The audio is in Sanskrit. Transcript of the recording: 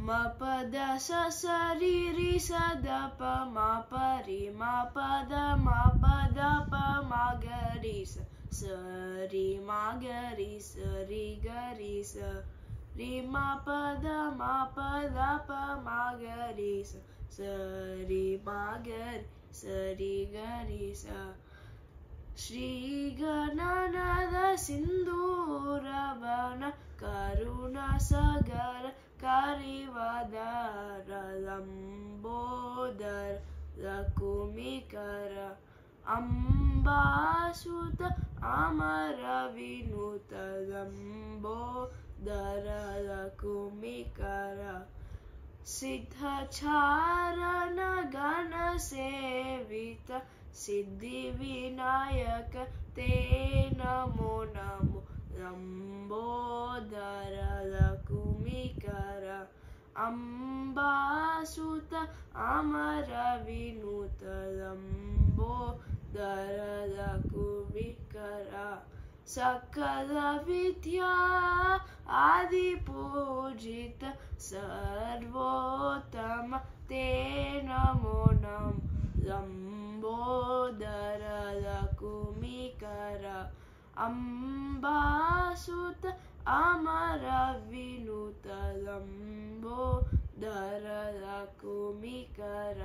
म पद स स रि रि स द प म प रि म प द प म ग रि स रि म ग रि स रि ग रि स रि म प द प म ग रि स रि म ग रि स रि ग रि स श्री गणनाथ सिंधूरवन करुण सागर करिवदर लंबोदर लकुमिकर अंबासुत अमर विनुत लंबोदर लकुमिकर सिद्धचारण गण सेवित सिद्धि विनायक ते नमो नमो लंबोदर लकुमिकर अंबासुत अमर विनुत लंबोदर लकुमिकर सकल विद्या आदि पूजित सर्वोत्तम ते नमो नमो लंबोदर लकुमिकर अंबासुत अमर विनुत लंबोदर लकुमिकर।